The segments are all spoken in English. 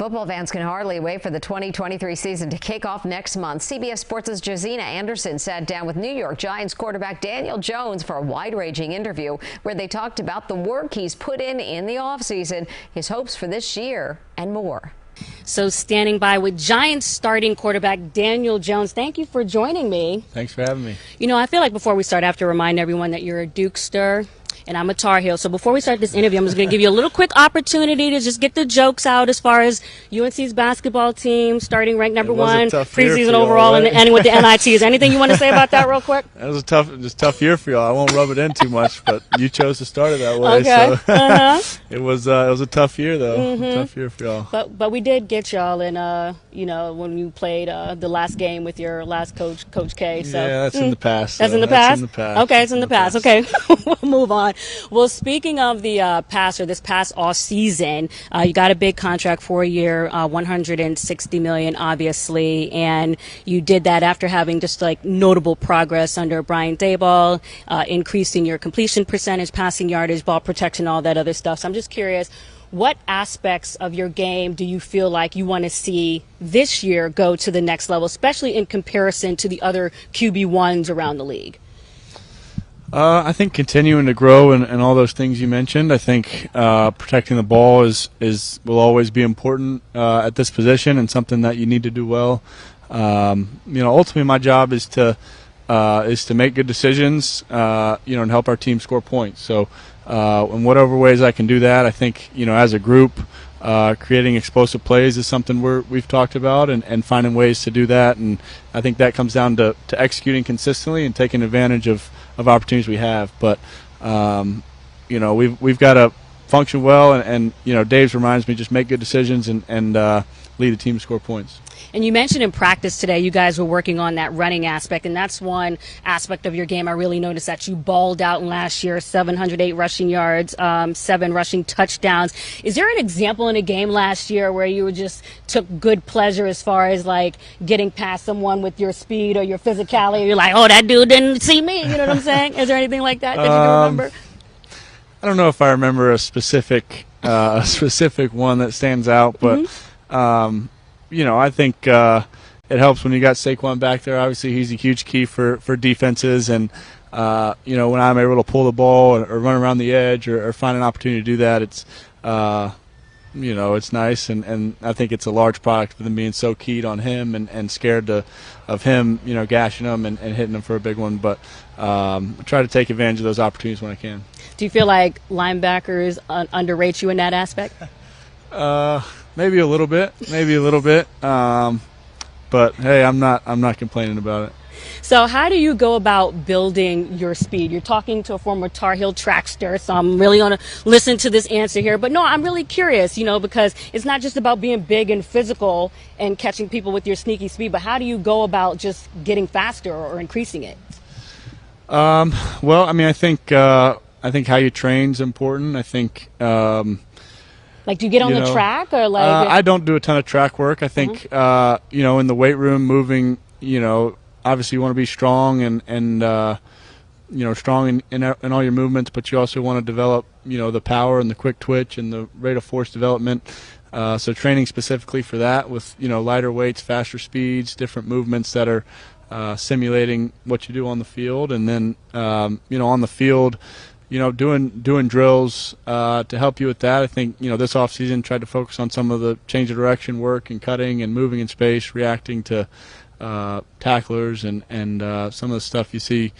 Football fans can hardly wait for the 2023 season to kick off next month. CBS Sports' Josina Anderson sat down with New York Giants quarterback Daniel Jones for a wide-ranging interview where they talked about the work he's put in the offseason, his hopes for this year, and more. So standing by with Giants starting quarterback Daniel Jones. Thank you for joining me. Thanks for having me. You know, I feel like before we start, I have to remind everyone that you're a Dukester and I'm a Tar Heel. So before we start this interview, I'm just going to give you a little quick opportunity to just get the jokes out as far as UNC's basketball team starting ranked number one, preseason overall, and ending with the NIT. Is there anything you want to say about that real quick? That was a tough year for y'all. I won't rub it in too much, but you chose to start it that way. Okay. So it was a tough year though. Tough year for y'all. But we did get y'all in when you played the last game with your last coach, Coach K. So yeah, that's in the past. That's in the past. Okay, it's in the past. Okay, we'll move on. Well, speaking of the this past off season, you got a big contract for a year, $160 million, obviously, and you did that after having just like notable progress under Brian Daboll, increasing your completion percentage, passing yardage, ball protection, all that other stuff. So I'm just curious, what aspects of your game do you feel like you want to see this year go to the next level, especially in comparison to the other QB1s around the league? I think continuing to grow and all those things you mentioned. I think protecting the ball will always be important at this position and something that you need to do well. Ultimately my job is to make good decisions, and help our team score points. So in whatever ways I can do that, I think as a group, creating explosive plays is something we've talked about and finding ways to do that. And I think that comes down to executing consistently and taking advantage of opportunities we have. But we've got to function well, and Dave's reminds me, just make good decisions and lead the team to score points. And you mentioned in practice today you guys were working on that running aspect, and that's one aspect of your game I really noticed that you balled out in last year, 708 rushing yards, 7 rushing touchdowns. Is there an example in a game last year where you just took good pleasure as far as like getting past someone with your speed or your physicality? You're like, oh, that dude didn't see me. You know what I'm saying? Is there anything like that you can remember? I don't know if I remember a specific one that stands out, but I think it helps when you got Saquon back there. Obviously, he's a huge key for defenses, and when I'm able to pull the ball or run around the edge or find an opportunity to do that, it's it's nice, and I think it's a large product for them being so keyed on him and scared of him, gashing him and hitting him for a big one. But I try to take advantage of those opportunities when I can. Do you feel like linebackers underrate you in that aspect? Maybe a little bit. But hey, I'm not complaining about it. So how do you go about building your speed? You're talking to a former Tar Heel trackster, so I'm really going to listen to this answer here. But no, I'm really curious, because it's not just about being big and physical and catching people with your sneaky speed, but how do you go about just getting faster or increasing it? Well, I think how you train is important. I think like, do you get on the track or like? I don't do a ton of track work. I think in the weight room, moving, obviously you want to be strong and strong in all your movements, but you also want to develop the power and the quick twitch and the rate of force development. So training specifically for that with lighter weights, faster speeds, different movements that are simulating what you do on the field, and then on the field, doing drills to help you with that. I think this offseason tried to focus on some of the change of direction work and cutting and moving in space, reacting to tacklers and some of the stuff you see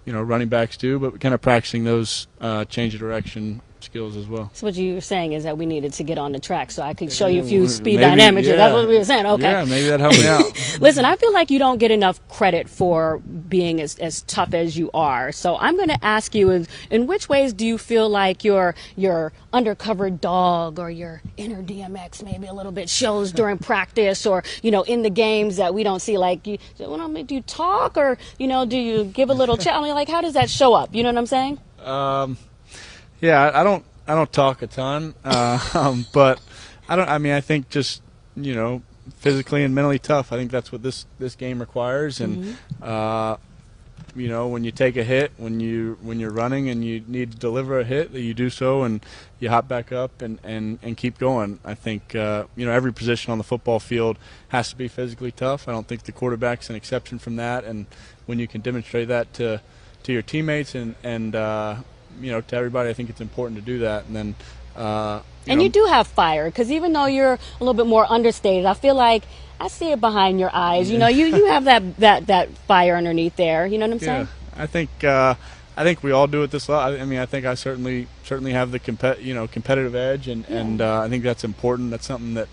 running backs do, but kind of practicing those change of direction skills as well. So what you were saying is that we needed to get on the track so I could show you a few speed dynamics. Yeah. That's what we were saying. Okay. Yeah, maybe that helped me out. Listen, I feel like you don't get enough credit for being as tough as you are. So I'm going to ask you, in which ways do you feel like your undercover dog or your inner DMX maybe a little bit shows during practice or, in the games that we don't see? Like, do you talk or, do you give a little chat? Like, how does that show up? You know what I'm saying? Yeah, I don't talk a ton, but I think just physically and mentally tough. I think that's what this game requires, and when you take a hit, when you're running and you need to deliver a hit, that you do so and you hop back up and keep going. I think every position on the football field has to be physically tough. I don't think the quarterback's an exception from that. And when you can demonstrate that to your teammates and to everybody, I think it's important to do that. And then you do have fire, because even though you're a little bit more understated, I feel like I see it behind your eyes. You have that fire underneath there. You know what I'm saying? I think we all do it this lot. I mean, I think I certainly have the competitive edge, and I think that's important. That's something that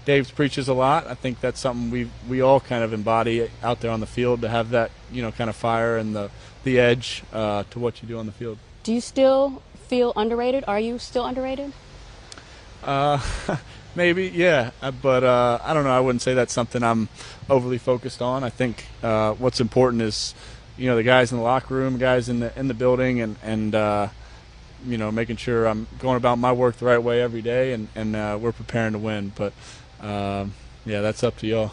Dave preaches a lot. I think that's something we all kind of embody out there on the field, to have that kind of fire and the edge to what you do on the field. Do you still feel underrated? Are you still underrated? Maybe, yeah, but I don't know. I wouldn't say that's something I'm overly focused on. I think what's important is, the guys in the locker room, guys in the building, and making sure I'm going about my work the right way every day, and we're preparing to win. But that's up to y'all.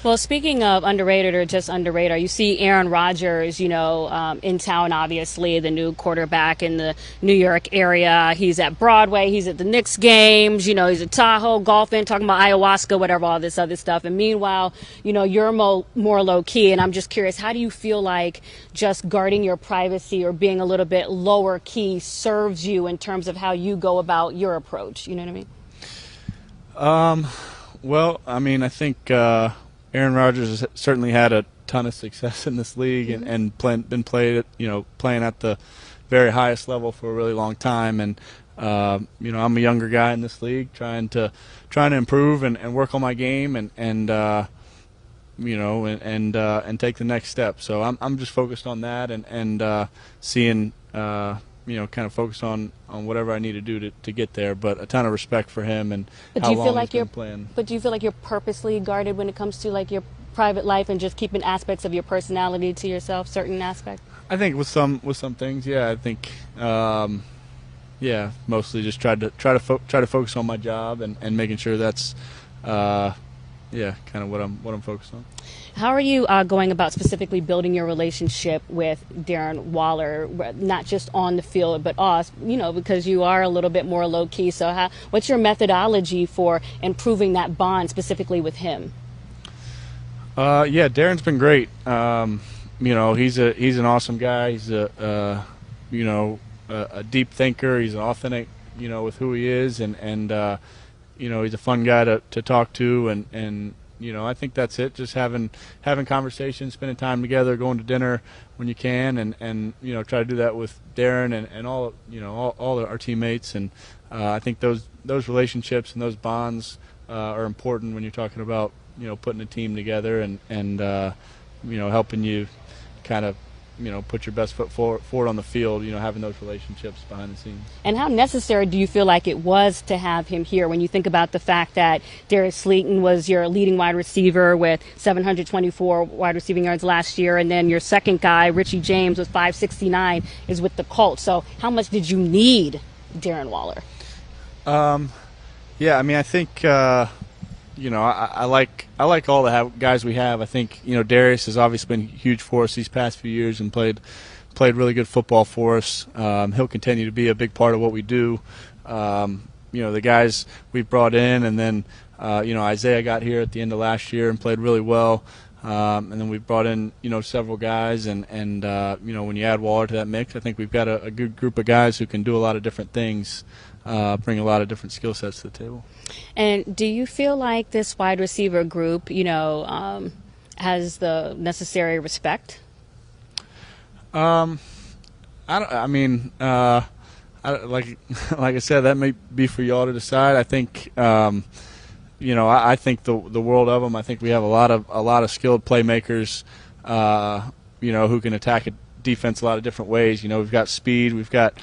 Well, speaking of underrated or just underrated, you see Aaron Rodgers, in town, obviously, the new quarterback in the New York area. He's at Broadway. He's at the Knicks games. He's at Tahoe golfing, talking about ayahuasca, whatever, all this other stuff. And meanwhile, you're more low key. And I'm just curious, how do you feel like just guarding your privacy or being a little bit lower key serves you in terms of how you go about your approach? You know what I mean? Well, I mean, I think Aaron Rodgers has certainly had a ton of success in this league, and been playing at the very highest level for a really long time. And I'm a younger guy in this league, trying to improve and work on my game, and take the next step. So I'm just focused on that, and seeing. Kind of focus on whatever I need to do to get there, but a ton of respect for him and how long he's been playing. But do you feel like you're purposely guarded when it comes to like your private life and just keeping aspects of your personality to yourself, certain aspects? I think with some things, yeah. I think, mostly just try to focus on my job and making sure that's, kind of what I'm focused on. How are you going about specifically building your relationship with Darren Waller, not just on the field, but off, because you are a little bit more low-key. So what's your methodology for improving that bond specifically with him? Darren's been great. He's an awesome guy. He's a deep thinker. He's authentic, with who he is, and he's a fun guy to talk to, and I think that's it. Just having conversations, spending time together, going to dinner when you can, and try to do that with Darren and all our teammates. And I think those relationships and those bonds are important when you're talking about putting a team together and helping you kind of put your best foot forward on the field, having those relationships behind the scenes. And how necessary do you feel like it was to have him here when you think about the fact that Darius Slayton was your leading wide receiver with 724 wide receiving yards last year, and then your second guy, Richie James, with 569, is with the Colts. So how much did you need Darren Waller? I think I like all the guys we have. I think Darius has obviously been huge for us these past few years and played really good football for us. He'll continue to be a big part of what we do. The guys we've brought in, and then Isaiah got here at the end of last year and played really well. And then we've brought in several guys, and when you add Waller to that mix, I think we've got a good group of guys who can do a lot of different things. Bring a lot of different skill sets to the table. And do you feel like this wide receiver group, has the necessary respect? Like I said, that may be for y'all to decide. I think, I think the world of them. I think we have a lot of skilled playmakers, who can attack a defense a lot of different ways. We've got speed, we've got,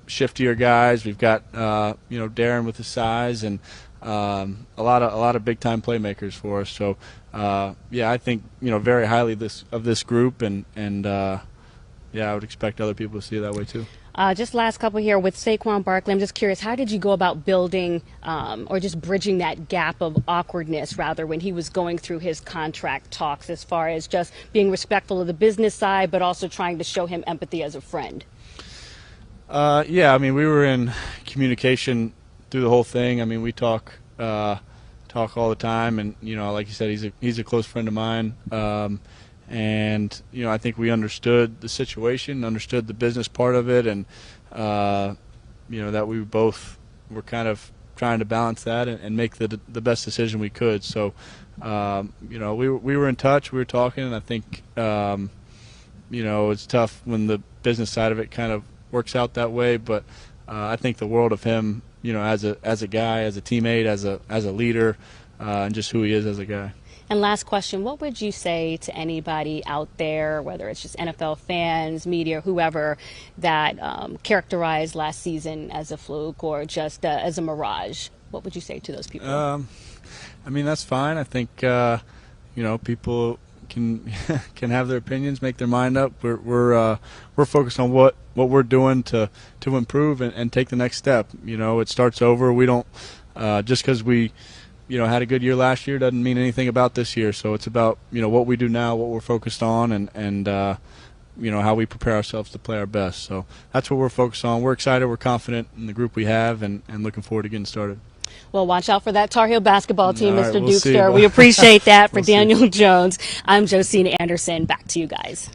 shiftier guys. We've got Darren with his size, and a lot of big time playmakers for us. So I think very highly of this group, and I would expect other people to see it that way too. Just last couple here with Saquon Barkley. I'm just curious, how did you go about building or just bridging that gap of awkwardness, rather, when he was going through his contract talks, as far as just being respectful of the business side, but also trying to show him empathy as a friend? Yeah, I mean, we were in communication through the whole thing. I mean, we talk all the time, and like you said, he's a close friend of mine. And I think we understood the situation, understood the business part of it, and that we both were kind of trying to balance that and make the best decision we could. So we were in touch, we were talking, and I think it's tough when the business side of it kind of works out that way. But I think the world of him, as a guy, as a teammate, as a leader, and just who he is as a guy. And last question, what would you say to anybody out there, whether it's just NFL fans, media, whoever, that characterized last season as a fluke or just as a mirage? What would you say to those people? I mean, that's fine. I think people can have their opinions, make their mind up. We're focused on what we're doing to improve and take the next step. It starts over. We don't just because we had a good year last year doesn't mean anything about this year. So it's about what we do now, what we're focused on, and how we prepare ourselves to play our best. So that's what we're focused on. We're excited, we're confident in the group we have, and looking forward to getting started. Well, watch out for that Tar Heel basketball team, All right, Mr. we'll see. Dukester. We appreciate that. For We'll see. Daniel Jones, I'm Josina Anderson. Back to you guys.